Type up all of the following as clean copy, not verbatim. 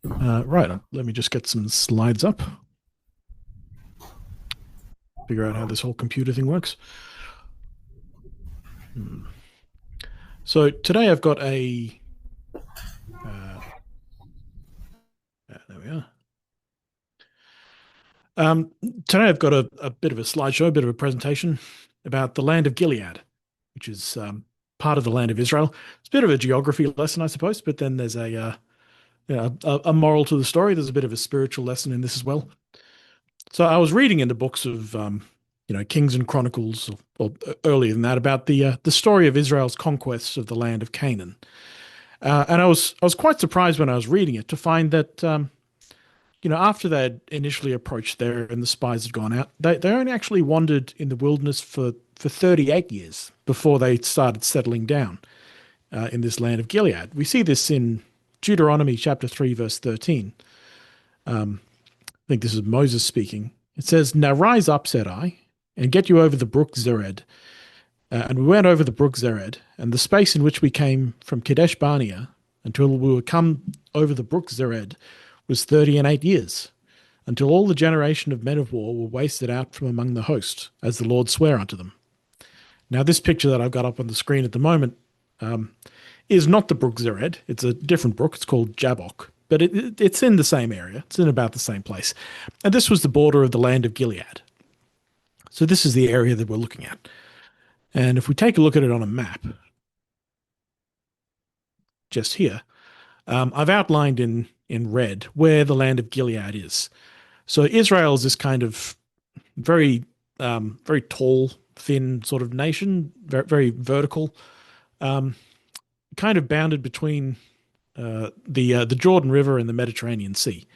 Right, let me just get some slides up, figure out how this whole computer thing works. Hmm. So today I've got uh, there we are. Um, Today I've got a bit of a slideshow, a bit of a presentation about the Land of Gilead, which is part of the land of Israel. It's a bit of a geography lesson, I suppose, but then there's a moral to the story. There's a bit of a spiritual lesson in this as well. So I was reading in the books of Kings and Chronicles, or earlier than that, about the story of Israel's conquests of the land of Canaan. And I was quite surprised when I was reading it to find that after they had initially approached there and the spies had gone out, they only actually wandered in the wilderness for 38 years before they started settling down in this land of Gilead. We see this in Deuteronomy chapter 3, verse 13. I think this is Moses speaking. It says, "Now rise up," said I, "and get you over the brook Zered." And we went over the brook Zered, and the space in which we came from Kadesh Barnea until we were come over the brook Zered was 30 and 8 years, until all the generation of men of war were wasted out from among the host, as the Lord sware unto them. Now, this picture that I've got up on the screen at the moment is not the brook Zered. It's a different brook. It's called Jabbok, but it's in the same area. It's in about the same place. And this was the border of the land of Gilead. So this is the area that we're looking at. And if we take a look at it on a map, just here, I've outlined in red where the land of Gilead is. So Israel is this kind of very very tall, thin sort of nation, very, very vertical, um, kind of bounded between the Jordan River and the Mediterranean Sea.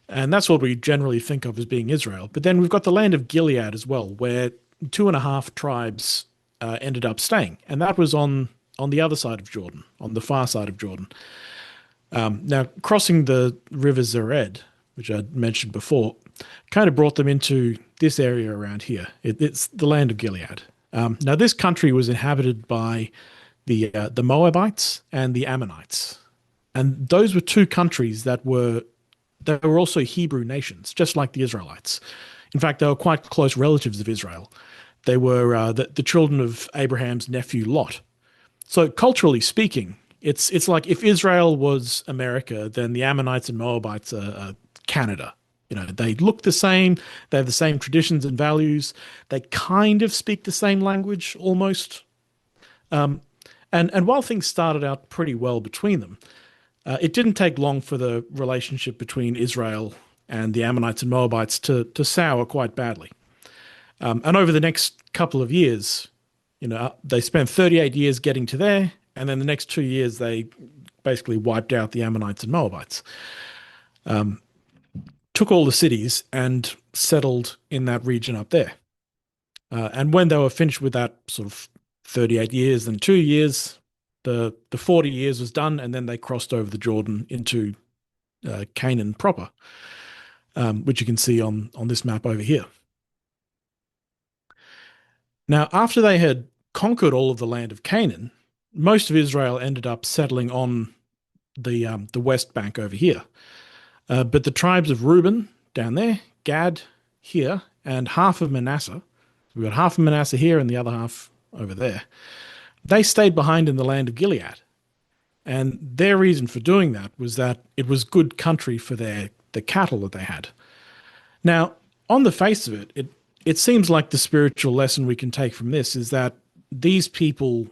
And that's what we generally think of as being Israel. But then we've got the land of Gilead as well, where two and a half tribes ended up staying, and that was on the other side of Jordan, on the far side of Jordan. Now, crossing the river Zered, which I mentioned before, kind of brought them into this area around here. It's the land of Gilead. Now, this country was inhabited by the Moabites and the Ammonites, and those were two countries that were also Hebrew nations, just like the Israelites. In fact, they were quite close relatives of Israel. They were the children of Abraham's nephew Lot. So culturally speaking, it's like if Israel was America, then the Ammonites and Moabites are Canada. They look the same. They have the same traditions and values. They kind of speak the same language almost. Um, and while things started out pretty well between them, it didn't take long for the relationship between Israel and the Ammonites and Moabites to sour quite badly. And over the next couple of years, they spent 38 years getting to there, and then the next 2 years they basically wiped out the Ammonites and Moabites, took all the cities and settled in that region up there. And when they were finished with that sort of 38 years and 2 years, the 40 years was done, and then they crossed over the Jordan into Canaan proper, which you can see on this map over here. Now, after they had conquered all of the land of Canaan, most of Israel ended up settling on the west bank over here. But the tribes of Reuben down there, Gad here, and half of Manasseh, we've got half of Manasseh here and the other half over there, they stayed behind in the land of Gilead. And their reason for doing that was that it was good country for the cattle that they had. Now, on the face of it, it seems like the spiritual lesson we can take from this is that these people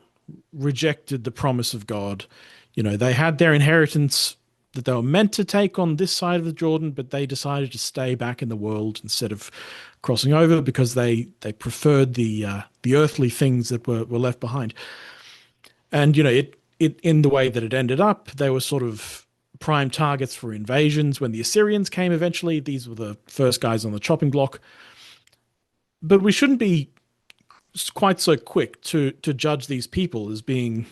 rejected the promise of God. They had their inheritance that they were meant to take on this side of the Jordan, but they decided to stay back in the world instead of crossing over because they preferred the earthly things that were left behind. And it in the way that it ended up, they were sort of prime targets for invasions. When the Assyrians came eventually, these were the first guys on the chopping block. But we shouldn't be quite so quick to judge these people as being,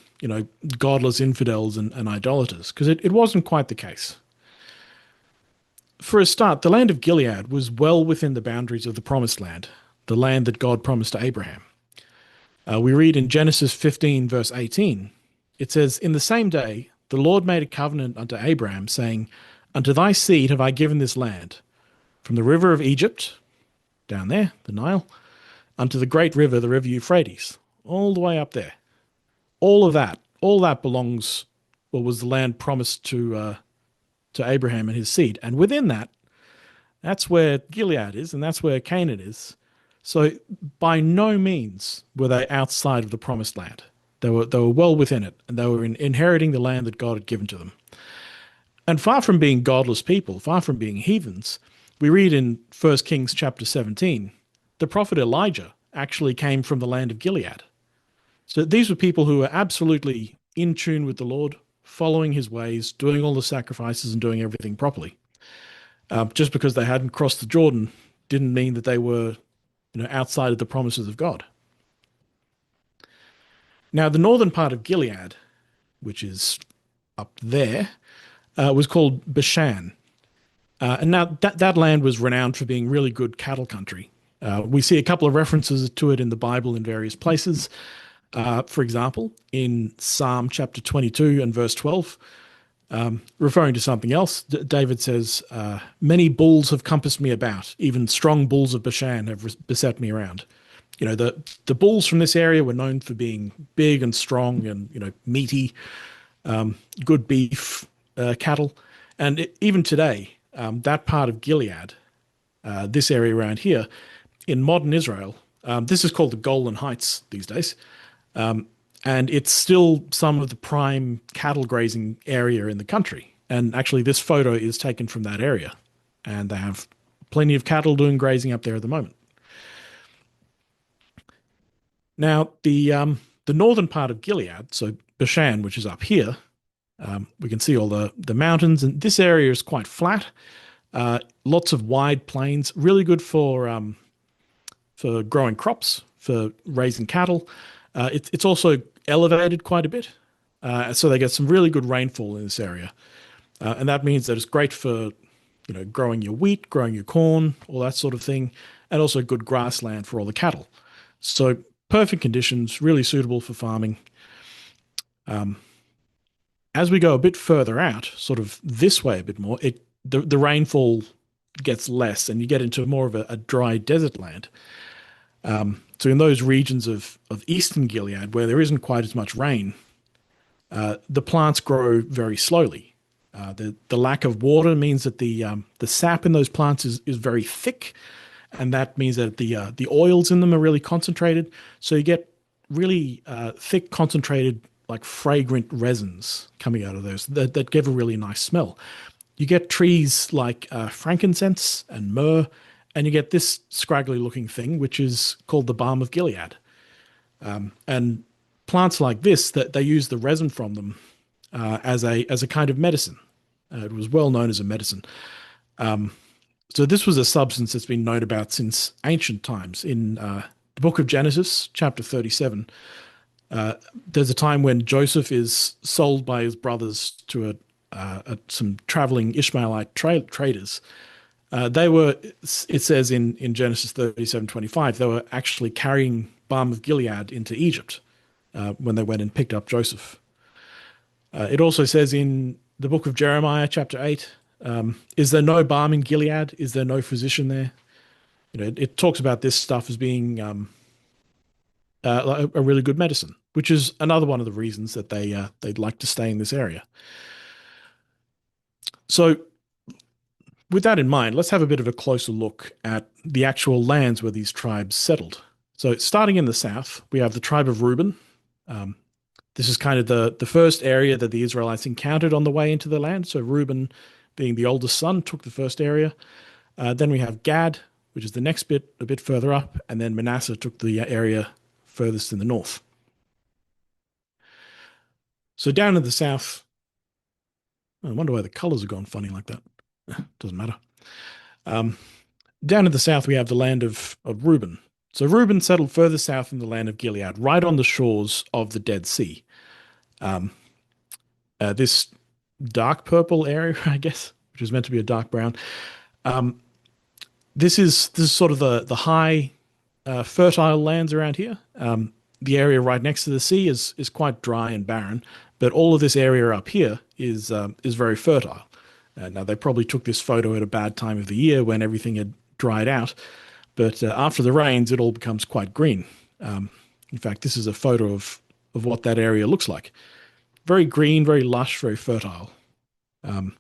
godless infidels and idolaters, because it wasn't quite the case. For a start, the land of Gilead was well within the boundaries of the promised land, the land that God promised to Abraham. We read in Genesis 15, verse 18, it says, "In the same day, the Lord made a covenant unto Abraham, saying, Unto thy seed have I given this land, from the river of Egypt, down there, the Nile, unto the great river, the river Euphrates, all the way up there. All that belongs, well, was the land promised to Abraham and his seed. And within that, that's where Gilead is, and that's where Canaan is. So by no means were they outside of the promised land. They were well within it, and they were inheriting the land that God had given to them. And far from being godless people, far from being heathens, we read in 1 Kings chapter 17, the prophet Elijah actually came from the land of Gilead. So these were people who were absolutely in tune with the Lord, following his ways, doing all the sacrifices and doing everything properly. Just because they hadn't crossed the Jordan didn't mean that they were, outside of the promises of God. Now, the northern part of Gilead, which is up there, was called Bashan. And now that land was renowned for being really good cattle country. We see a couple of references to it in the Bible in various places. For example, in Psalm chapter 22 and verse 12, referring to something else, David says, many bulls have compassed me about, even strong bulls of Bashan have beset me around. The bulls from this area were known for being big and strong and, meaty, good beef, cattle. And even today, that part of Gilead, this area around here, in modern Israel, this is called the Golan Heights these days. And it's still some of the prime cattle grazing area in the country. And actually, this photo is taken from that area. And they have plenty of cattle doing grazing up there at the moment. Now, the northern part of Gilead, so Bashan, which is up here, we can see all the mountains. And this area is quite flat. Lots of wide plains, really good for growing crops, for raising cattle. It's also elevated quite a bit, so they get some really good rainfall in this area, and that means that it's great for growing your wheat, growing your corn, all that sort of thing, and also good grassland for all the cattle. So perfect conditions, really suitable for farming. As we go a bit further out, sort of this way a bit more, the rainfall gets less, and you get into more of a dry desert land. So in those regions of eastern Gilead, where there isn't quite as much rain, the plants grow very slowly. The lack of water means that the sap in those plants is very thick, and that means that the oils in them are really concentrated. So you get really thick, concentrated, like fragrant resins coming out of those that give a really nice smell. You get trees like frankincense and myrrh, and you get this scraggly looking thing, which is called the balm of Gilead. And plants like this, that they use the resin from them as a kind of medicine. It was well known as a medicine. So this was a substance that's been known about since ancient times. In the book of Genesis, chapter 37, there's a time when Joseph is sold by his brothers to some traveling Ishmaelite traders. They were, it says in Genesis 37:25, they were actually carrying balm of Gilead into Egypt when they went and picked up Joseph. It also says in the book of Jeremiah, chapter 8, is there no balm in Gilead? Is there no physician there? It talks about this stuff as being a really good medicine, which is another one of the reasons that they'd like to stay in this area. So with that in mind, let's have a bit of a closer look at the actual lands where these tribes settled. So starting in the south, we have the tribe of Reuben. This is kind of the first area that the Israelites encountered on the way into the land. So Reuben, being the oldest son, took the first area. Then we have Gad, which is the next bit, a bit further up. And then Manasseh took the area furthest in the north. So down in the south, I wonder why the colors have gone funny like that. Doesn't matter. Down in the south, we have the land of Reuben. So Reuben settled further south in the land of Gilead, right on the shores of the Dead Sea. This dark purple area, I guess, which is meant to be a dark brown. This is sort of the high, fertile lands around here. The area right next to the sea is quite dry and barren, but all of this area up here is very fertile. Now, they probably took this photo at a bad time of the year when everything had dried out, but after the rains, it all becomes quite green. Um, in fact, this is a photo of what that area looks like. Very green, very lush, very fertile. Um,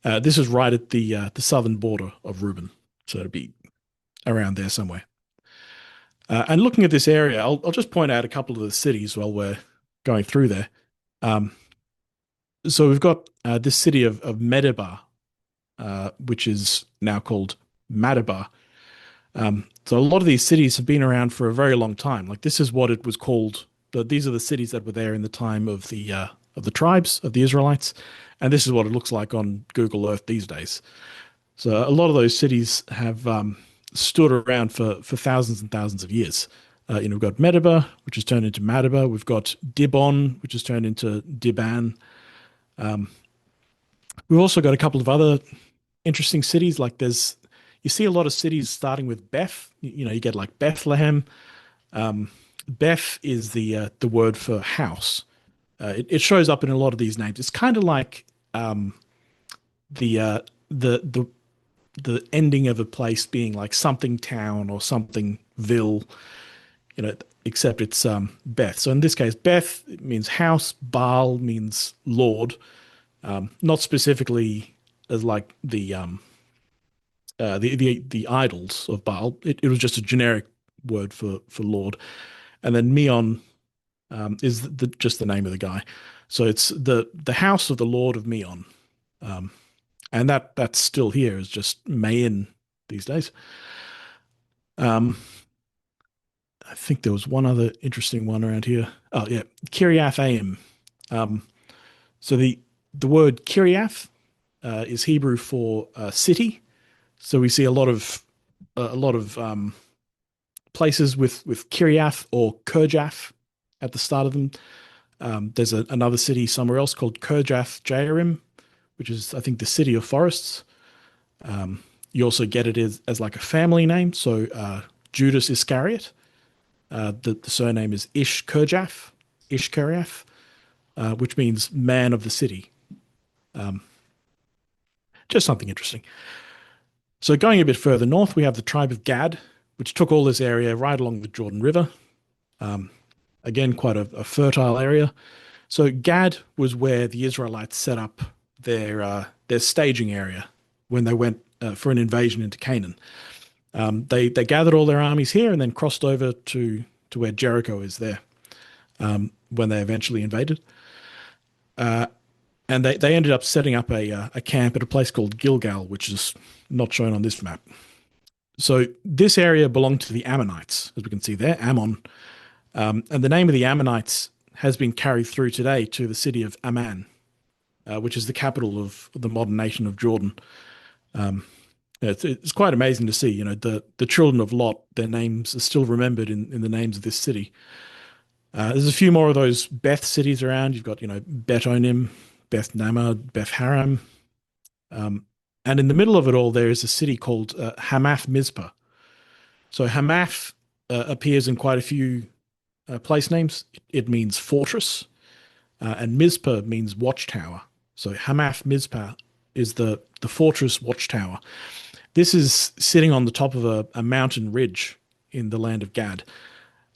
this is right at the southern border of Reuben, so it'd be around there somewhere. And looking at this area, I'll just point out a couple of the cities while we're going through there. Um, so we've got this city of Medeba, which is now called Madaba. So a lot of these cities have been around for a very long time. Like this is what it was called. These are the cities that were there in the time of the tribes of the Israelites, and this is what it looks like on Google Earth these days. So a lot of those cities have stood around for thousands and thousands of years. We've got Medeba, which has turned into Madaba. We've got Dibon, which has turned into Diban. We've also got a couple of other interesting cities. Like you see a lot of cities starting with Beth. You get like Bethlehem. Beth is the word for house. It shows up in a lot of these names. It's kind of like the uh, the the ending of a place being like something town or something ville, except it's Beth. So in this case, Beth means house, Baal means Lord, not specifically as like the idols of Baal. It was just a generic word for Lord, and then Meon is just the name of the guy. So it's the house of the Lord of Meon, um, and that's still here. Is just Mayin these days. Um, I think there was one other interesting one around here. Oh yeah, Kiriath Aim. Um, so the word Kiriath is Hebrew for city. So we see a lot of places with Kiriath or Kirjath at the start of them. There's another city somewhere else called Kirjath Jearim, which is I think the city of forests. You also get it as like a family name. So Judas Iscariot. The surname is Ish Kiriath, which means man of the city. Um, just something interesting. So going a bit further north, we have the tribe of Gad, which took all this area right along the Jordan River. Um, Again, quite a fertile area. So Gad was where the Israelites set up their staging area when they went for an invasion into Canaan. They gathered all their armies here and then crossed over to where Jericho is there when they eventually invaded. And they ended up setting up a camp at a place called Gilgal, which is not shown on this map. So this area belonged to the Ammonites, as we can see there, Ammon. And the name of the Ammonites has been carried through today to the city of Amman, which is the capital of the modern nation of Jordan. It's quite amazing to see, the children of Lot, their names are still remembered in the names of this city. There's a few more of those Beth cities around. You've got, Bet Onim, Beth Nama, Beth Haram. And in the middle of it all, there is a city called Hamath Mizpah. So Hamath appears in quite a few place names. It means fortress, and Mizpah means watchtower. So Hamath Mizpah is the fortress watchtower. This is sitting on the top of a mountain ridge in the land of Gad.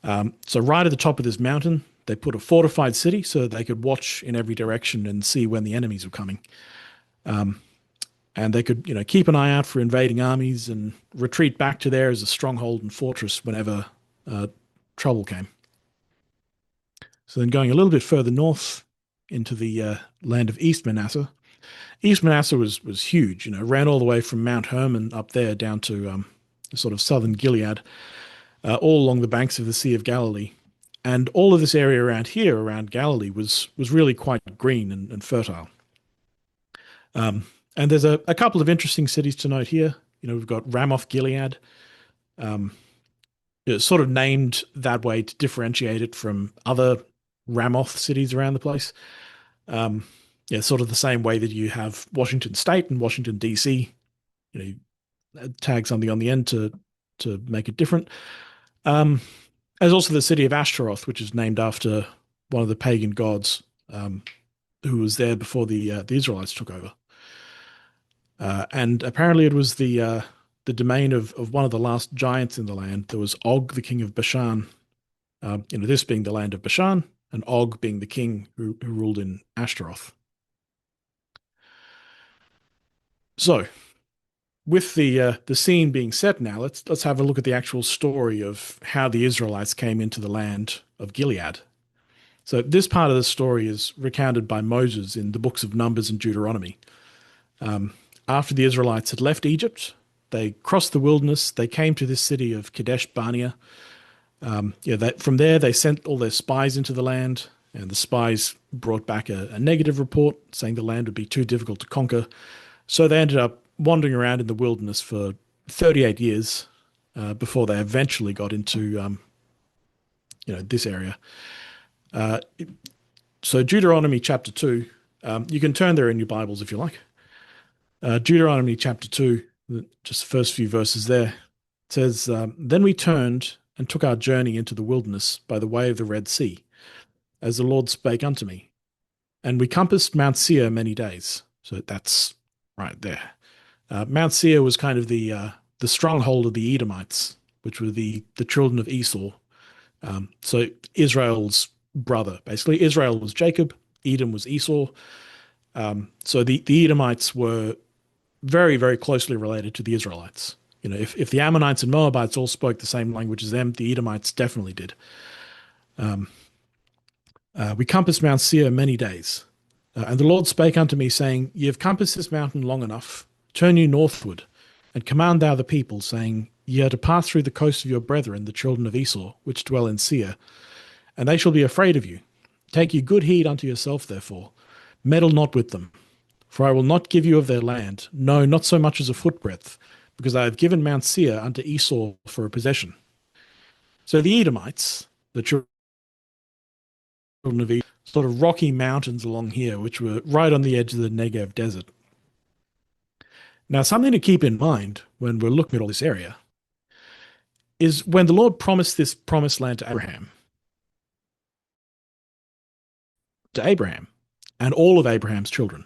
So right at the top of this mountain, they put a fortified city so they could watch in every direction and see when the enemies were coming. And they could, keep an eye out for invading armies and retreat back to there as a stronghold and fortress whenever trouble came. So then going a little bit further north into the land of East Manasseh. East Manasseh was huge, ran all the way from Mount Hermon up there down to sort of southern Gilead, all along the banks of the Sea of Galilee. And all of this area around here, around Galilee, was really quite green and fertile. And there's a couple of interesting cities to note here. We've got Ramoth Gilead, it's sort of named that way to differentiate it from other Ramoth cities around the place. Sort of the same way that you have Washington State and Washington D.C. You tag something on the end to make it different. There's also the city of Ashtaroth, which is named after one of the pagan gods who was there before the Israelites took over. And apparently it was the domain of one of the last giants in the land. There was Og, the king of Bashan. This being the land of Bashan, and Og being the king who ruled in Ashtaroth. So, with the scene being set now, let's have a look at the actual story of how the Israelites came into the land of Gilead. So this part of the story is recounted by Moses in the books of Numbers and Deuteronomy. Um, After the Israelites had left Egypt, they crossed the wilderness. They came to this city of Kadesh Barnea. From there they sent all their spies into the land, and the spies brought back a negative report saying the land would be too difficult to conquer. So they ended up wandering around in the wilderness for 38 years before they eventually got into this area. Uh, so Deuteronomy chapter 2, you can turn there in your Bibles if you like. Deuteronomy chapter 2, just the first few verses there, says, Then we turned and took our journey into the wilderness by the way of the Red Sea, as the Lord spake unto me. And we compassed Mount Seir many days. So that's right there. Mount Seir was kind of the stronghold of the Edomites, which were the children of Esau. So Israel's brother, basically. Israel was Jacob, Edom was Esau. So the Edomites were very, very closely related to the Israelites. If the Ammonites and Moabites all spoke the same language as them, the Edomites definitely did. We compassed Mount Seir many days. And the Lord spake unto me, saying, Ye have compassed this mountain long enough. Turn you northward, and command thou the people, saying, Ye are to pass through the coast of your brethren, the children of Esau, which dwell in Seir, and they shall be afraid of you. Take you good heed unto yourself, therefore. Meddle not with them. For I will not give you of their land, no, not so much as a footbreadth, because I have given Mount Seir unto Esau for a possession. So the Edomites, the children of Esau, sort of rocky mountains along here, which were right on the edge of the Negev desert. Now, something to keep in mind when we're looking at all this area is when the Lord promised this promised land to Abraham and all of Abraham's children,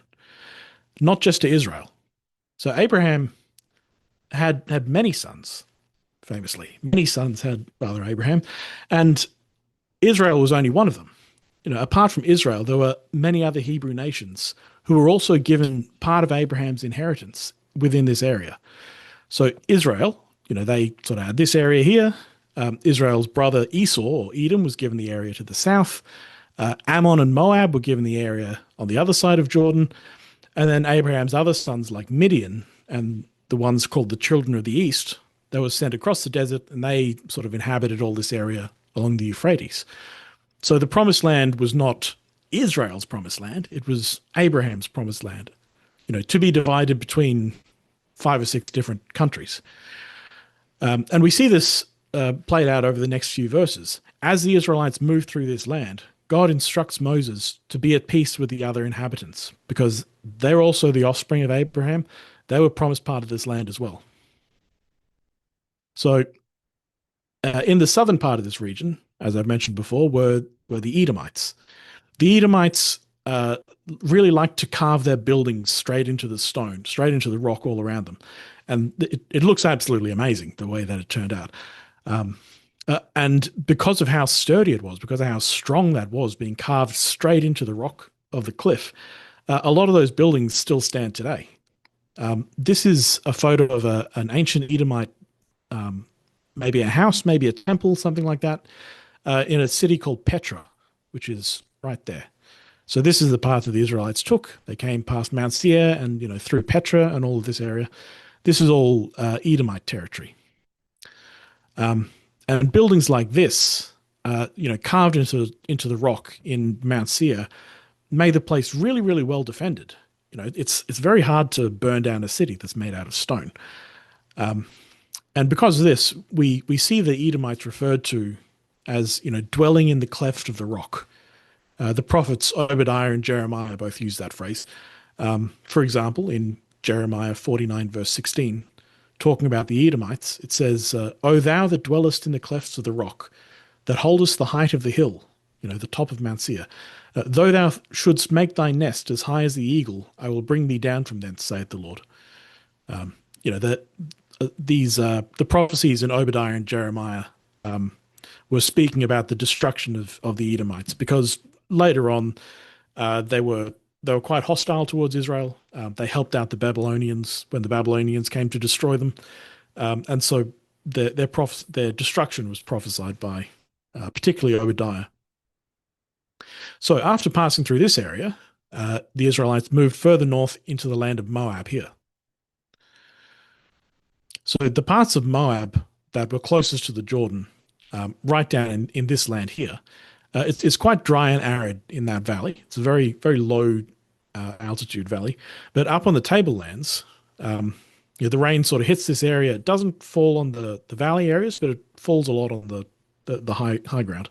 not just to Israel. So Abraham had many sons, famously. Many sons had Father Abraham, and Israel was only one of them. Apart from Israel, there were many other Hebrew nations who were also given part of Abraham's inheritance within this area. So Israel, they sort of had this area here. Israel's brother Esau, or Edom, was given the area to the south. Ammon and Moab were given the area on the other side of Jordan. And then Abraham's other sons, like Midian and the ones called the children of the east, they were sent across the desert, and they sort of inhabited all this area along the Euphrates. So the promised land was not Israel's promised land. It was Abraham's promised land, to be divided between 5 or 6 different countries. And we see this played out over the next few verses. As the Israelites move through this land, God instructs Moses to be at peace with the other inhabitants, because they're also the offspring of Abraham. They were promised part of this land as well. So in the southern part of this region, as I've mentioned before, were the Edomites. The Edomites really liked to carve their buildings straight into the stone, straight into the rock all around them. And it looks absolutely amazing the way that it turned out. And because of how sturdy it was, because of how strong that was, being carved straight into the rock of the cliff, a lot of those buildings still stand today. This is a photo of an ancient Edomite, maybe a house, maybe a temple, something like that, in a city called Petra, which is right there. So this is the path that the Israelites took. They came past Mount Seir and through Petra and all of this area. This is all Edomite territory. And buildings like this, carved into the rock in Mount Seir, made the place really, really well defended. It's very hard to burn down a city that's made out of stone. And because of this, we see the Edomites referred to as dwelling in the cleft of the rock. The prophets Obadiah and Jeremiah both use that phrase. For example, in Jeremiah 49 verse 16, talking about the Edomites, it says, O thou that dwellest in the clefts of the rock, that holdest the height of the hill, the top of Mount Seir, though thou shouldst make thy nest as high as the eagle, I will bring thee down from thence, saith the Lord. You know, the prophecies in Obadiah and Jeremiah were speaking about the destruction of the Edomites because later on they were quite hostile towards Israel. They helped out the Babylonians when the Babylonians came to destroy them, and so their destruction was prophesied by particularly Obadiah. So after passing through this area, the Israelites moved further north into the land of Moab here. So the parts of Moab that were closest to the Jordan, right down in this land here, it's quite dry and arid in that valley. It's a very, very low altitude valley. But up on the tablelands, the rain sort of hits this area. It doesn't fall on the valley areas, but it falls a lot on the high ground.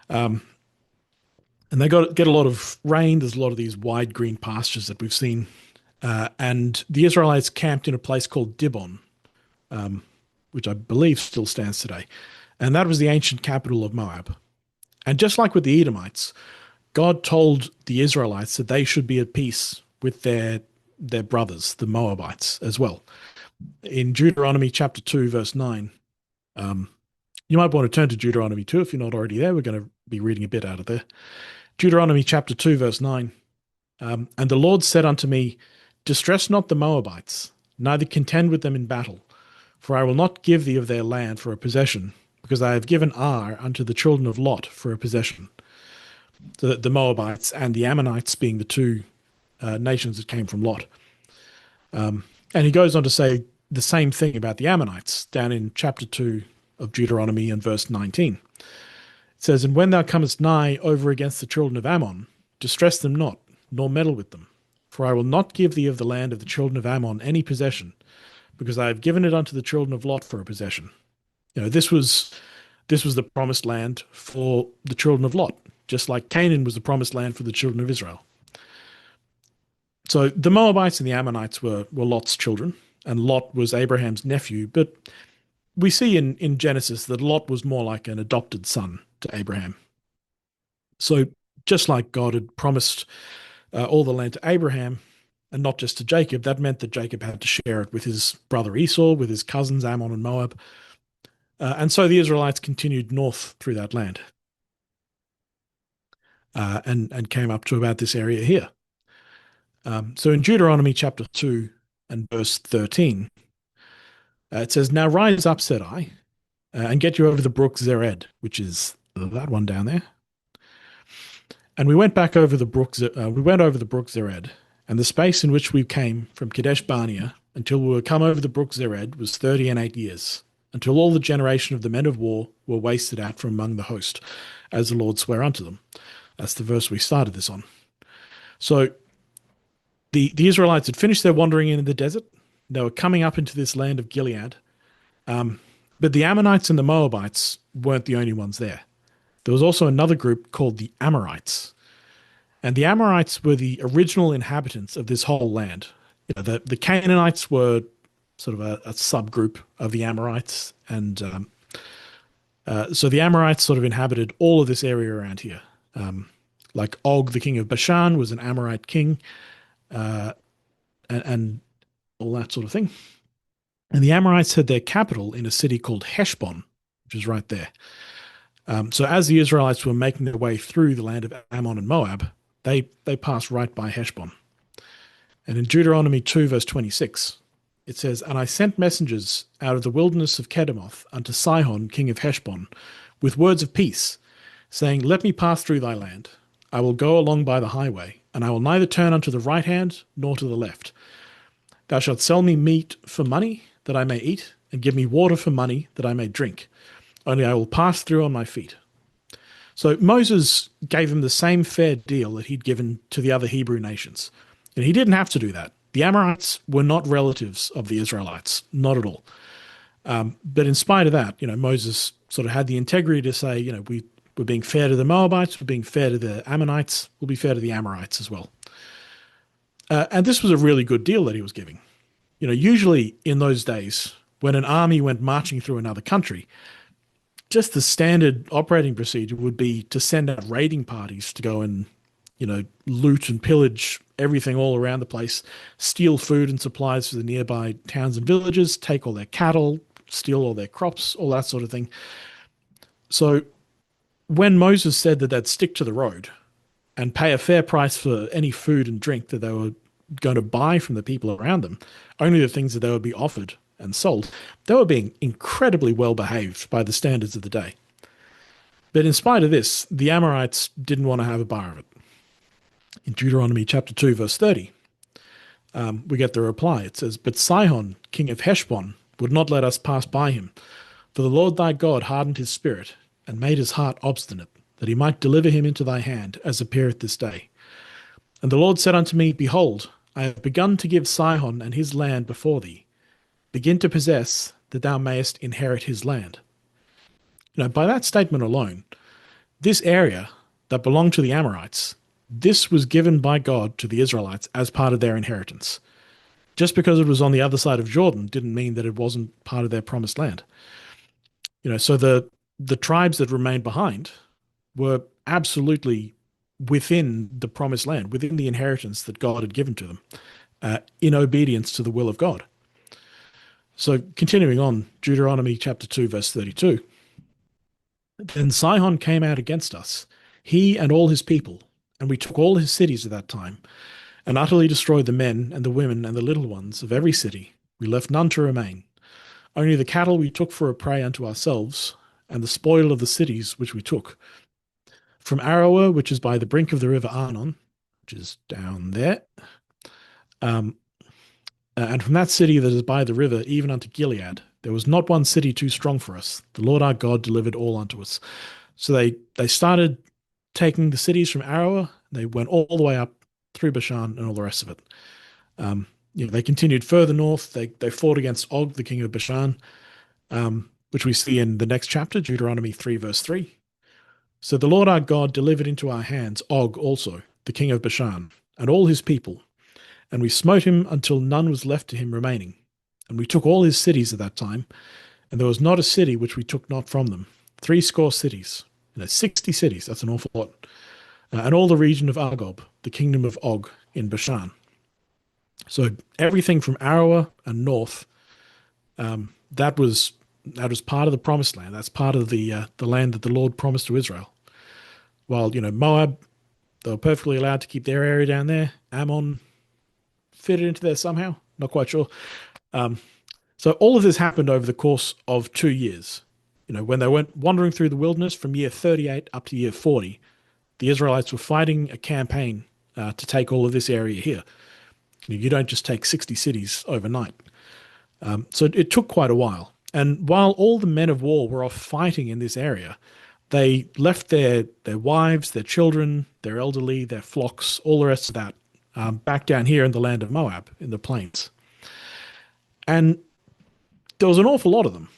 And they get a lot of rain. There's a lot of these wide green pastures that we've seen. And the Israelites camped in a place called Dibon, which I believe still stands today. And that was the ancient capital of Moab. And just like with the Edomites, God told the Israelites that they should be at peace with their brothers, the Moabites, as well. In Deuteronomy chapter 2, verse 9, you might want to turn to Deuteronomy 2 if you're not already there. We're going to be reading a bit out of there. Deuteronomy chapter 2, verse 9. And the Lord said unto me, distress not the Moabites, neither contend with them in battle, for I will not give thee of their land for a possession, because I have given Ar unto the children of Lot for a possession. The Moabites and the Ammonites being the two nations that came from Lot. And he goes on to say the same thing about the Ammonites down in chapter 2 of Deuteronomy and verse 19. It says, and when thou comest nigh over against the children of Ammon, distress them not, nor meddle with them. For I will not give thee of the land of the children of Ammon any possession, because I have given it unto the children of Lot for a possession. You know, this was the promised land for the children of Lot, just like Canaan was the promised land for the children of Israel. So the Moabites and the Ammonites were Lot's children, and Lot was Abraham's nephew. But we see in Genesis that Lot was more like an adopted son to Abraham. So just like God had promised all the land to Abraham, and not just to Jacob, that meant that Jacob had to share it with his brother Esau, with his cousins Ammon and Moab. And so the Israelites continued north through that land and came up to about this area here. So in Deuteronomy chapter 2 and verse 13, it says, now rise up, said I, and get you over the brook Zered, which is that one down there. And we went back over the brook. We went over the brook Zered, and the space in which we came from Kadesh Barnea until we were come over the brook Zered was 38 years, until all the generation of the men of war were wasted out from among the host, as the Lord sware unto them. That's the verse we started this on. So the Israelites had finished their wandering in the desert. They were coming up into this land of Gilead. But the Ammonites and the Moabites weren't the only ones there. There was also another group called the Amorites. And the Amorites were the original inhabitants of this whole land. You know, the Canaanites were sort of a subgroup of the Amorites. And so the Amorites sort of inhabited all of this area around here. Like Og, the king of Bashan, was an Amorite king, and all that sort of thing. And the Amorites had their capital in a city called Heshbon, which is right there. So as the Israelites were making their way through the land of Ammon and Moab, they passed right by Heshbon. And in Deuteronomy 2, verse 26, it says, and I sent messengers out of the wilderness of Kedemoth unto Sihon, king of Heshbon, with words of peace, saying, let me pass through thy land. I will go along by the highway, and I will neither turn unto the right hand nor to the left. Thou shalt sell me meat for money, that I may eat, and give me water for money, that I may drink. Only I will pass through on my feet. So Moses gave him the same fair deal that he'd given to the other Hebrew nations. And he didn't have to do that. The Amorites were not relatives of the Israelites, not at all. But in spite of that, Moses sort of had the integrity to say, we're being fair to the Moabites, we're being fair to the Ammonites, we'll be fair to the Amorites as well. And this was a really good deal that he was giving. Usually in those days, when an army went marching through another country, just the standard operating procedure would be to send out raiding parties to go and, loot and pillage everything all around the place, steal food and supplies for the nearby towns and villages, take all their cattle, steal all their crops, all that sort of thing. So when Moses said that they'd stick to the road and pay a fair price for any food and drink that they were going to buy from the people around them, only the things that they would be offered and sold, they were being incredibly well behaved by the standards of the day. But in spite of this, the Amorites didn't want to have a bar of it. In Deuteronomy chapter 2, verse 30, we get the reply. It says, "But Sihon, king of Heshbon, would not let us pass by him. For the Lord thy God hardened his spirit, and made his heart obstinate, that he might deliver him into thy hand, as appeareth this day. And the Lord said unto me, Behold, I have begun to give Sihon and his land before thee. Begin to possess, that thou mayest inherit his land." By that statement alone, this area that belonged to the Amorites, this was given by God to the Israelites as part of their inheritance. Just because it was on the other side of Jordan didn't mean that it wasn't part of their promised land. So the tribes that remained behind were absolutely within the promised land, within the inheritance that God had given to them, in obedience to the will of God. So continuing on, Deuteronomy chapter 2, verse 32. "Then Sihon came out against us, he and all his people, and we took all his cities at that time, and utterly destroyed the men and the women and the little ones of every city. We left none to remain. Only the cattle we took for a prey unto ourselves, and the spoil of the cities which we took. From Aroer, which is by the brink of the river Arnon," which is down there, um, "and from that city that is by the river, even unto Gilead, there was not one city too strong for us. The Lord our God delivered all unto us." So they started taking the cities from Aroer. They went all the way up through Bashan and all the rest of it. They continued further north. They fought against Og, the king of Bashan, which we see in the next chapter, Deuteronomy 3, verse 3. "So the Lord our God delivered into our hands Og also, the king of Bashan, and all his people. And we smote him until none was left to him remaining. And we took all his cities at that time, and there was not a city which we took not from them. 60 cities, 60 cities, that's an awful lot. And all the region of Argob, the kingdom of Og in Bashan." So everything from Aroer and north, that was part of the promised land. That's part of the land that the Lord promised to Israel. While Moab, they were perfectly allowed to keep their area down there. Ammon fitted into there somehow, not quite sure. So all of this happened over the course of 2 years. When they went wandering through the wilderness from year 38 up to year 40, the Israelites were fighting a campaign to take all of this area here. You don't just take 60 cities overnight. So it took quite a while. And while all the men of war were off fighting in this area, they left their wives, their children, their elderly, their flocks, all the rest of that, back down here in the land of Moab, in the plains. And there was an awful lot of them.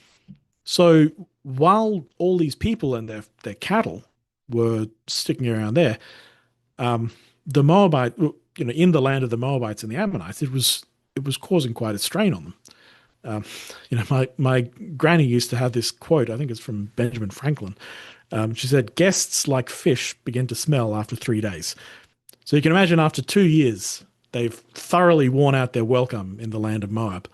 So while all these people and their cattle were sticking around there, the Moabite, in the land of the Moabites and the Ammonites, it was causing quite a strain on them. My granny used to have this quote. I think it's from Benjamin Franklin. She said, "Guests like fish begin to smell after 3 days." So you can imagine after 2 years, they've thoroughly worn out their welcome in the land of Moab.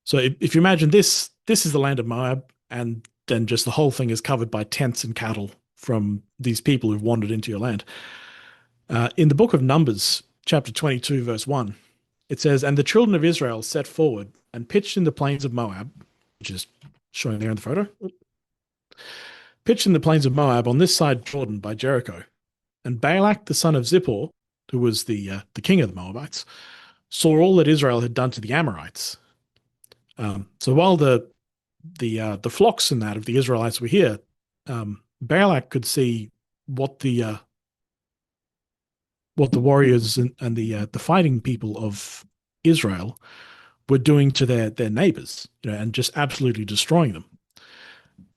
So if you imagine this is the land of Moab, and then just the whole thing is covered by tents and cattle from these people who've wandered into your land. In the book of Numbers, chapter 22, verse 1, it says, "And the children of Israel set forward and pitched in the plains of Moab," which is showing there in the photo, "pitched in the plains of Moab on this side Jordan by Jericho. And Balak the son of Zippor, who was the king of the Moabites, saw all that Israel had done to the Amorites." So while the flocks and that of the Israelites were here, Balak could see what the warriors and the fighting people of Israel were doing to their neighbors, and just absolutely destroying them.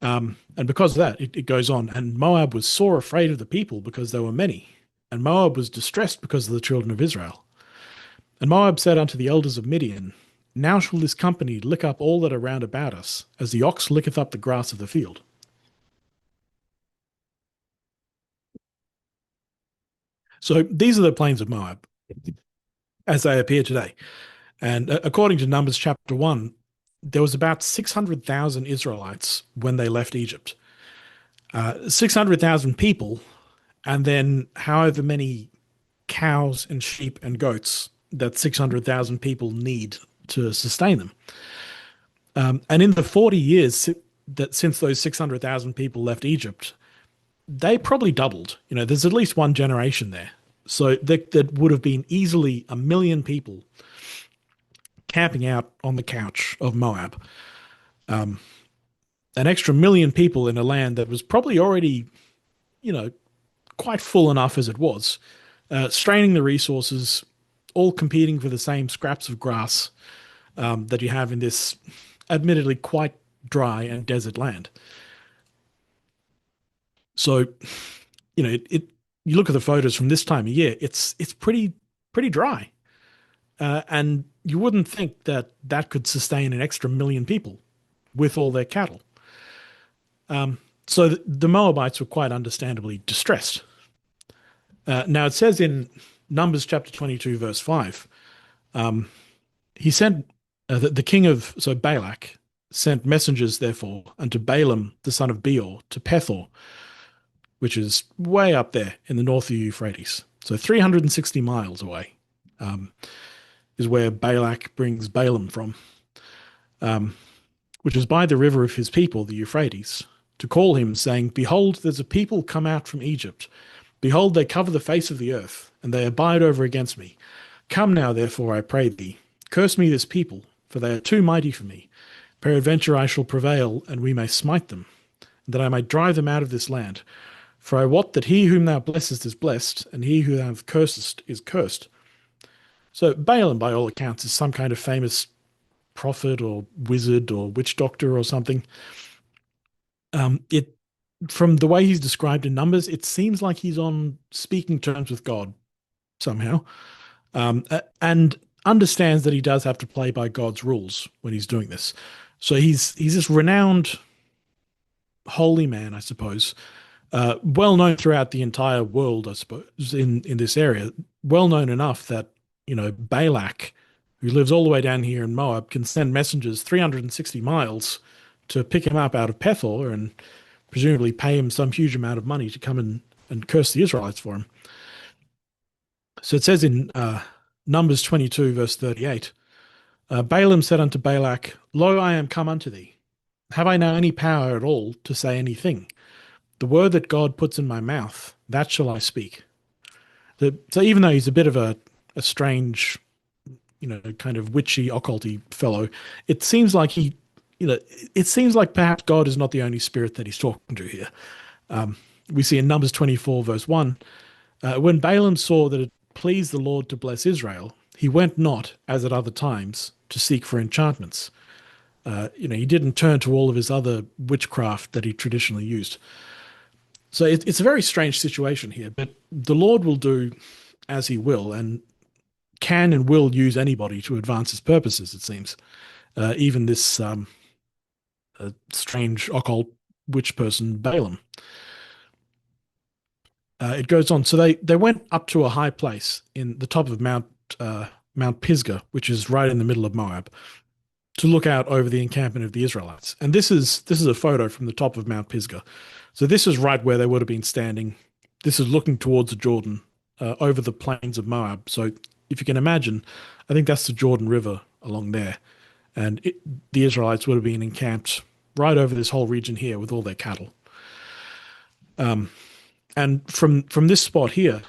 And because of that, it goes on. "And Moab was sore afraid of the people because there were many, and Moab was distressed because of the children of Israel. And Moab said unto the elders of Midian, Now shall this company lick up all that are round about us, as the ox licketh up the grass of the field." So these are the plains of Moab as they appear today. And according to Numbers chapter 1, there was about 600,000 Israelites when they left Egypt. 600,000 people, and then however many cows and sheep and goats that 600,000 people need to sustain them. And in the 40 years that since those 600,000 people left Egypt, they probably doubled. You know, there's at least one generation there. So that would have been easily a million people camping out on the couch of Moab. An extra million people in a land that was probably already, you know, quite full enough as it was, straining the resources, all competing for the same scraps of grass that you have in this admittedly quite dry and desert land. So, you know, you look at the photos from this time of year, it's pretty dry, and you wouldn't think that that could sustain an extra million people with all their cattle. So the Moabites were quite understandably distressed. Now it says in Numbers chapter 22, verse 5, he sent the king of, so Balak, sent messengers, therefore, unto Balaam the son of Beor to Pethor, which is way up there in the north of the Euphrates. So 360 miles away is where Balak brings Balaam from, which is by the river of his people, the Euphrates, to call him, saying, Behold, there's a people come out from Egypt. Behold, they cover the face of the earth, and they abide over against me. Come now, therefore, I pray thee, curse me this people, for they are too mighty for me. Peradventure I shall prevail, and we may smite them, that I may drive them out of this land. For I wot that he whom thou blessest is blessed, and he whom thou cursest is cursed. So Balaam, by all accounts, is some kind of famous prophet or wizard or witch doctor or something. It From the way he's described in Numbers, it seems like he's on speaking terms with God somehow, and understands that he does have to play by God's rules when he's doing this. So he's this renowned holy man, I suppose, well known throughout the entire world, I suppose, in this area, well known enough that Balak, who lives all the way down here in Moab, can send messengers 360 miles to pick him up out of Pethor and presumably pay him some huge amount of money to come and curse the Israelites for him. So it says in Numbers 22, verse 38, Balaam said unto Balak, Lo, I am come unto thee. Have I now any power at all to say anything? The word that God puts in my mouth, that shall I speak. So even though he's a bit of a strange, kind of witchy, occulty fellow, it seems like it seems like perhaps God is not the only spirit that he's talking to here. We see in Numbers 24, verse 1, when Balaam saw that it pleased the Lord to bless Israel, he went not, as at other times, to seek for enchantments. He didn't turn to all of his other witchcraft that he traditionally used. So it's a very strange situation here, but the Lord will do as he will and can and will use anybody to advance his purposes, it seems. Even this strange occult witch person, Balaam. It goes on. So they went up to a high place in the top of Mount Pisgah, which is right in the middle of Moab, to look out over the encampment of the Israelites. And this is a photo from the top of Mount Pisgah. So this is right where they would have been standing. This is looking towards the Jordan, over the plains of Moab. So if you can imagine, I think that's the Jordan River along there. And the Israelites would have been encamped right over this whole region here with all their cattle. And from this spot here,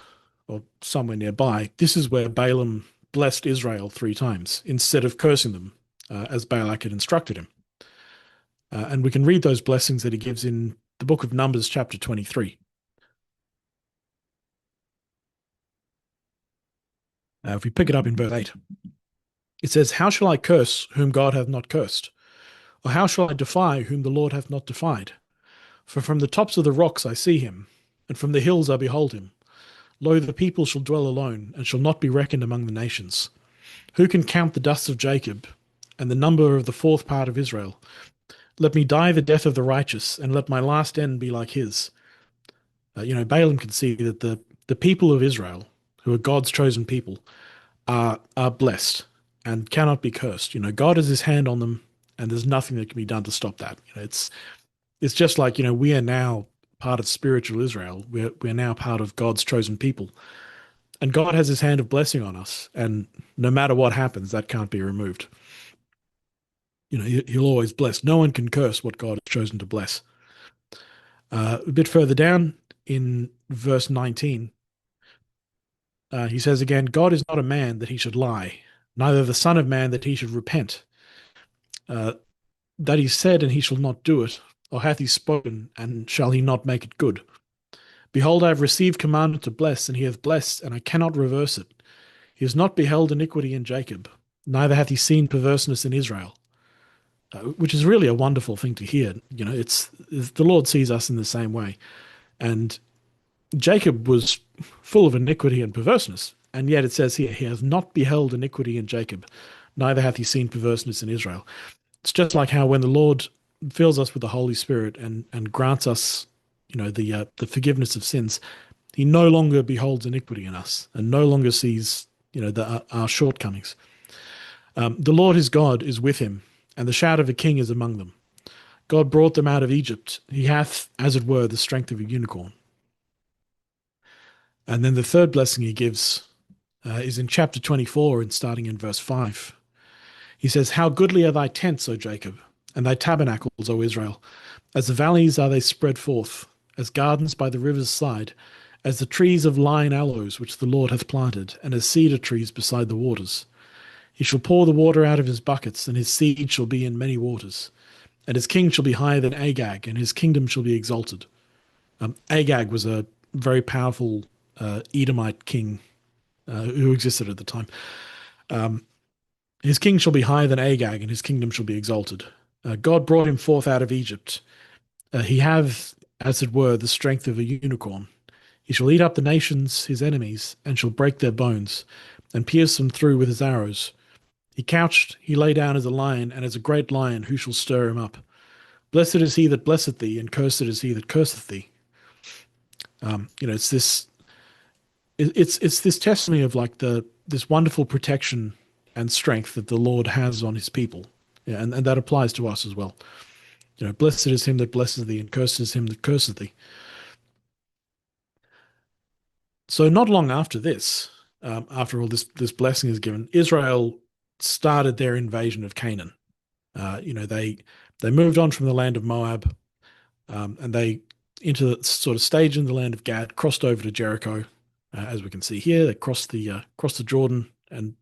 or somewhere nearby, this is where Balaam blessed Israel 3 times instead of cursing them, as Balak had instructed him. And we can read those blessings that he gives in the book of Numbers, chapter 23. If we pick it up in verse 8, it says, How shall I curse whom God hath not cursed? Or how shall I defy whom the Lord hath not defied? For from the tops of the rocks I see him, and from the hills I behold him. Lo, the people shall dwell alone, and shall not be reckoned among the nations. Who can count the dust of Jacob, and the number of the 4th part of Israel? Let me die the death of the righteous, and let my last end be like his. Balaam can see that the people of Israel, who are God's chosen people, are blessed and cannot be cursed. God has his hand on them, and there's nothing that can be done to stop that. It's just like, we are now part of spiritual Israel. We're now part of God's chosen people. And God has his hand of blessing on us. And no matter what happens, that can't be removed. He'll always bless. No one can curse what God has chosen to bless. A bit further down in verse 19, he says again, God is not a man that he should lie, neither the Son of Man that he should repent. Uh, that he said, and he shall not do it, or hath he spoken, and shall he not make it good? Behold, I have received commandment to bless, and he hath blessed, and I cannot reverse it. He has not beheld iniquity in Jacob, neither hath he seen perverseness in Israel. Which is really a wonderful thing to hear. It's the Lord sees us in the same way. And Jacob was full of iniquity and perverseness, and yet it says here, he has not beheld iniquity in Jacob, neither hath he seen perverseness in Israel. It's just like how when the Lord fills us with the Holy Spirit and grants us, the forgiveness of sins, he no longer beholds iniquity in us and no longer sees, our shortcomings. The Lord his God is with him, and the shout of a king is among them. God brought them out of Egypt. He hath, as it were, the strength of a unicorn. And then the third blessing he gives is in chapter 24 and starting in verse 5. He says, How goodly are thy tents, O Jacob, and thy tabernacles, O Israel. As the valleys are they spread forth, as gardens by the river's side, as the trees of lign aloes which the Lord hath planted, and as cedar trees beside the waters. He shall pour the water out of his buckets, and his seed shall be in many waters. And his king shall be higher than Agag, and his kingdom shall be exalted. Agag was a very powerful Edomite king who existed at the time. His king shall be higher than Agag, and his kingdom shall be exalted. God brought him forth out of Egypt. He hath, as it were, the strength of a unicorn. He shall eat up the nations, his enemies, and shall break their bones, and pierce them through with his arrows. He couched, he lay down as a lion, and as a great lion, who shall stir him up? Blessed is he that blesseth thee, and cursed is he that curseth thee. It's this testimony of like this wonderful protection and strength that the Lord has on his people. Yeah, and that applies to us as well. Blessed is him that blesses thee, and cursed is him that curseth thee. So not long after this, after all this blessing is given, Israel started their invasion of Canaan. They moved on from the land of Moab, and they into the sort of stage in the land of Gad, crossed over to Jericho, as we can see here. They crossed the Jordan and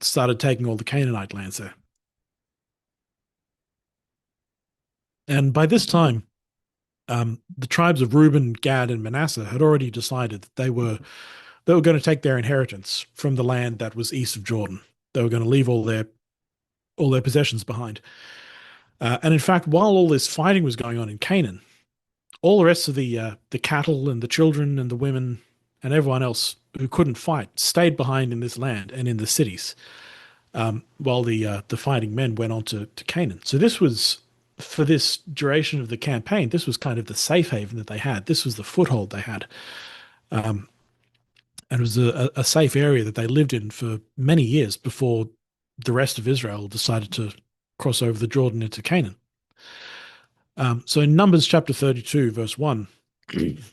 started taking all the Canaanite lands there. And by this time, the tribes of Reuben, Gad, and Manasseh had already decided that they were going to take their inheritance from the land that was east of Jordan. They were going to leave all their possessions behind. And in fact, while all this fighting was going on in Canaan, all the rest of the cattle and the children and the women and everyone else who couldn't fight stayed behind in this land and in the cities, while the fighting men went on to Canaan. So this was, for this duration of the campaign, this was kind of the safe haven that they had. This was the foothold they had. And it was a safe area that they lived in for many years before the rest of Israel decided to cross over the Jordan into Canaan. So in Numbers chapter 32, verse 1,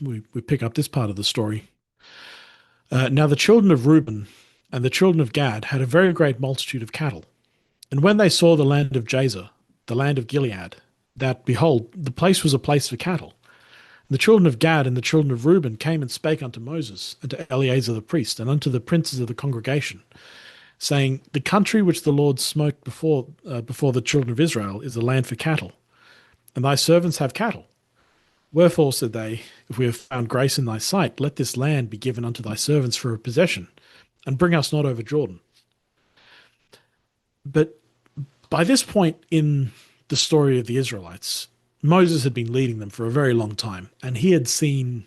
we pick up this part of the story. Now the children of Reuben and the children of Gad had a very great multitude of cattle. And when they saw the land of Jazer, the land of Gilead, that, behold, the place was a place for cattle. And the children of Gad and the children of Reuben came and spake unto Moses, and to Eleazar the priest, and unto the princes of the congregation, saying, The country which the Lord smote before the children of Israel is a land for cattle, and thy servants have cattle. Wherefore, said they, if we have found grace in thy sight, let this land be given unto thy servants for a possession, and bring us not over Jordan. But by this point in the story of the Israelites, Moses had been leading them for a very long time, and he had seen,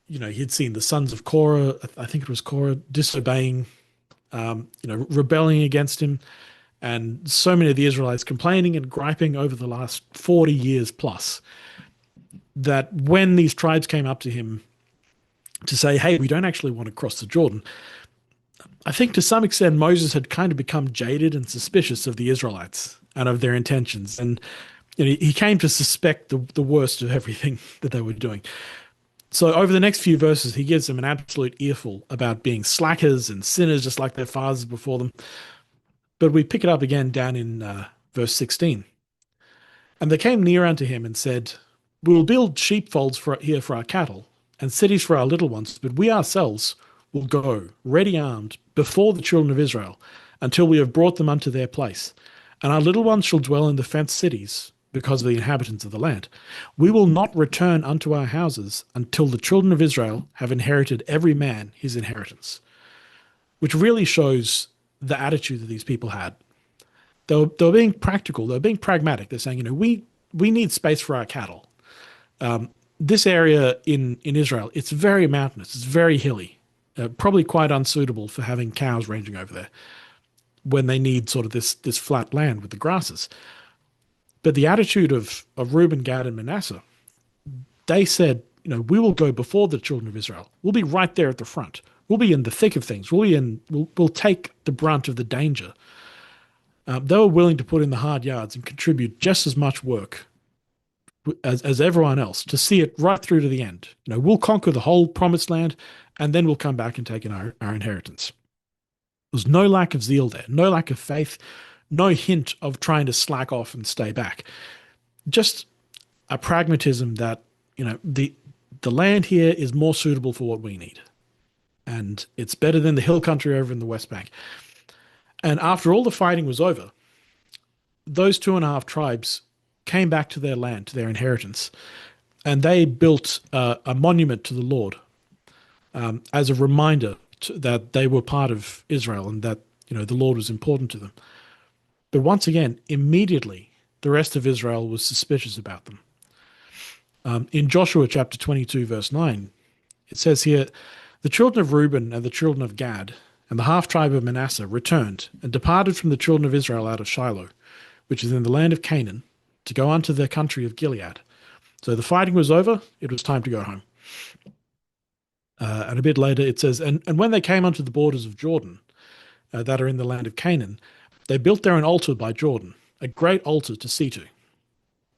the sons of Korah, I think it was Korah, disobeying, rebelling against him, and so many of the Israelites complaining and griping over the last 40 years plus, that when these tribes came up to him to say, hey, we don't actually want to cross the Jordan. I think to some extent Moses had kind of become jaded and suspicious of the Israelites and of their intentions. And he came to suspect the worst of everything that they were doing. So over the next few verses, he gives them an absolute earful about being slackers and sinners, just like their fathers before them. But we pick it up again down in verse 16. And they came near unto him and said, we will build sheepfolds here for our cattle, and cities for our little ones, but we ourselves will go, ready armed, before the children of Israel, until we have brought them unto their place. And our little ones shall dwell in the fenced cities, because of the inhabitants of the land. We will not return unto our houses until the children of Israel have inherited every man his inheritance. Which really shows the attitude that these people had. They were being practical. They were being pragmatic. They're saying, we need space for our cattle. This area in Israel, it's very mountainous. It's very hilly. Probably quite unsuitable for having cows ranging over there when they need sort of this flat land with the grasses. But the attitude of Reuben, Gad, and Manasseh, they said, we will go before the children of Israel. We'll be right there at the front. We'll be in the thick of things. We'll take the brunt of the danger. They were willing to put in the hard yards and contribute just as much work as everyone else to see it right through to the end. We'll conquer the whole promised land, and then we'll come back and take in our inheritance. There's no lack of zeal there, no lack of faith, no hint of trying to slack off and stay back. Just a pragmatism that, the land here is more suitable for what we need. And it's better than the hill country over in the West Bank. And after all the fighting was over, those 2.5 tribes came back to their land, to their inheritance, and they built a monument to the Lord as a reminder that they were part of Israel and that the Lord was important to them. But once again, immediately, the rest of Israel was suspicious about them. In Joshua chapter 22, verse 9, it says here, the children of Reuben and the children of Gad and the half-tribe of Manasseh returned and departed from the children of Israel out of Shiloh, which is in the land of Canaan, to go unto the country of Gilead. So the fighting was over, it was time to go home. And a bit later it says, and when they came unto the borders of Jordan, that are in the land of Canaan, they built there an altar by Jordan, a great altar to see to.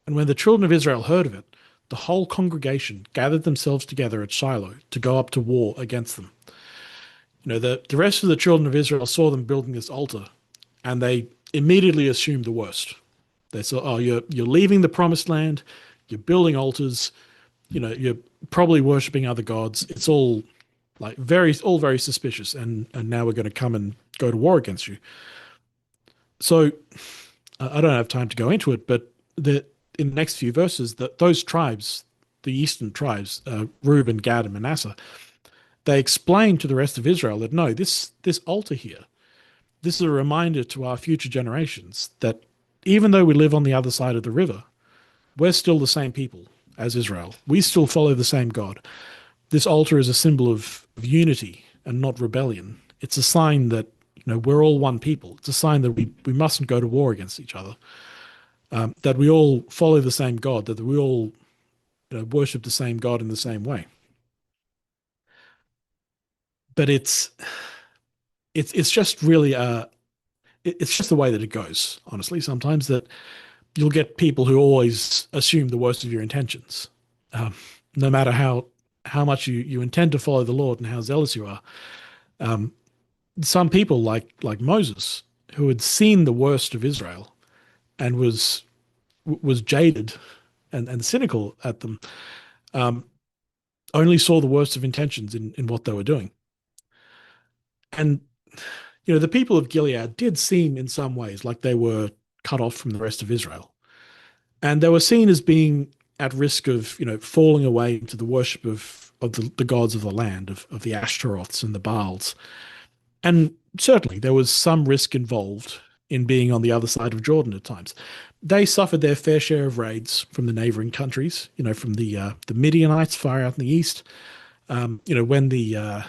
And when the children of Israel heard of it, the whole congregation gathered themselves together at Shiloh to go up to war against them. The rest of the children of Israel saw them building this altar, and they immediately assumed the worst. They saw, oh, you're leaving the promised land, you're building altars, you're probably worshipping other gods. It's all very suspicious, and now we're going to come and go to war against you. So I don't have time to go into it, but in the next few verses, those tribes, the eastern tribes, Reuben, Gad, and Manasseh, they explain to the rest of Israel that no, this altar here, this is a reminder to our future generations that even though we live on the other side of the river, we're still the same people as Israel. We still follow the same God. This altar is a symbol of unity and not rebellion. It's a sign that we're all one people. It's a sign that we mustn't go to war against each other. That we all follow the same God. That we all worship the same God in the same way. But it's just really it's just the way that it goes. Honestly, sometimes that you'll get people who always assume the worst of your intentions, no matter how much you intend to follow the Lord and how zealous you are. Some people like Moses, who had seen the worst of Israel and was jaded and cynical at them, only saw the worst of intentions in what they were doing. And the people of Gilead did seem in some ways like they were cut off from the rest of Israel. And they were seen as being at risk of, falling away into the worship of the gods of the land, of the Ashtaroths and the Baals. And certainly there was some risk involved in being on the other side of Jordan at times. They suffered their fair share of raids from the neighboring countries, from the Midianites far out in the east. When the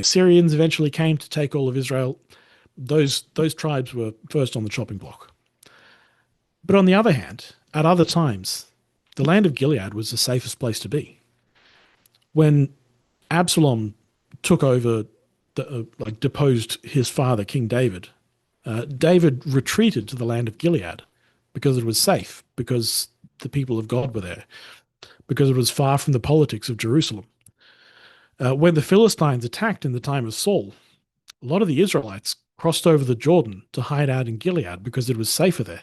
Assyrians eventually came to take all of Israel, those tribes were first on the chopping block. But on the other hand, at other times, the land of Gilead was the safest place to be. When Absalom took over, like deposed his father, King David, David retreated to the land of Gilead because it was safe, because the people of God were there, because it was far from the politics of Jerusalem. When the Philistines attacked in the time of Saul, a lot of the Israelites crossed over the Jordan to hide out in Gilead because it was safer there.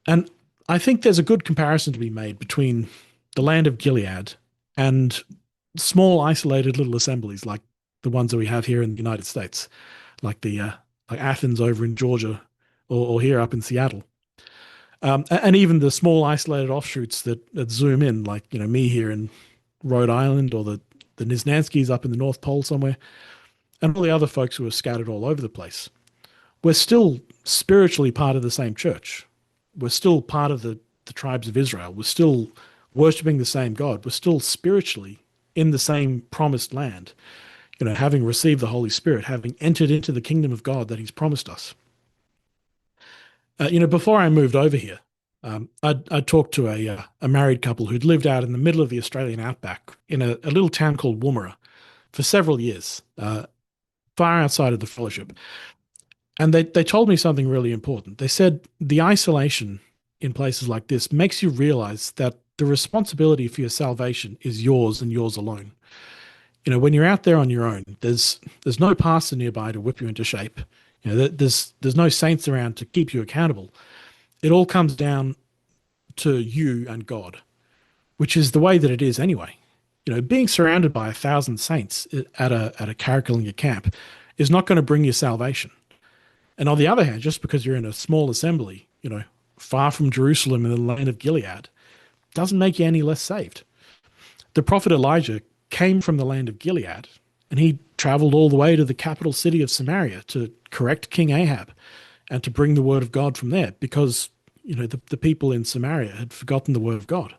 And I think there's a good comparison to be made between the land of Gilead and small, isolated little assemblies like the ones that we have here in the United States, like the like Athens over in Georgia, or here up in Seattle, and even the small, isolated offshoots that zoom in, like me here in Rhode Island, or the Niznanskis up in the North Pole somewhere, and all the other folks who are scattered all over the place. We're still spiritually part of the same church. We're still part of the tribes of Israel. We're still worshiping the same God. We're still spiritually in the same promised land, having received the Holy Spirit, having entered into the kingdom of God that He's promised us. Before I moved over here, I talked to a married couple who'd lived out in the middle of the Australian outback in a little town called Woomera for several years, far outside of the fellowship. And they told me something really important. They said the isolation in places like this makes you realize that the responsibility for your salvation is yours and yours alone. When you're out there on your own, there's no pastor nearby to whip you into shape. There's no saints around to keep you accountable. It all comes down to you and God, which is the way that it is anyway. Being surrounded by 1,000 saints at a Carricklinga camp is not going to bring you salvation. And on the other hand, just because you're in a small assembly, far from Jerusalem in the land of Gilead, doesn't make you any less saved. The prophet Elijah came from the land of Gilead, and he traveled all the way to the capital city of Samaria to correct King Ahab and to bring the word of God from there, because the people in Samaria had forgotten the word of God.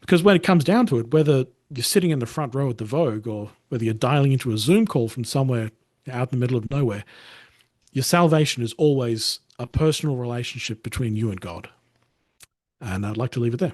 Because when it comes down to it, whether you're sitting in the front row at the Vogue or whether you're dialing into a Zoom call from somewhere out in the middle of nowhere, your salvation is always a personal relationship between you and God. And I'd like to leave it there.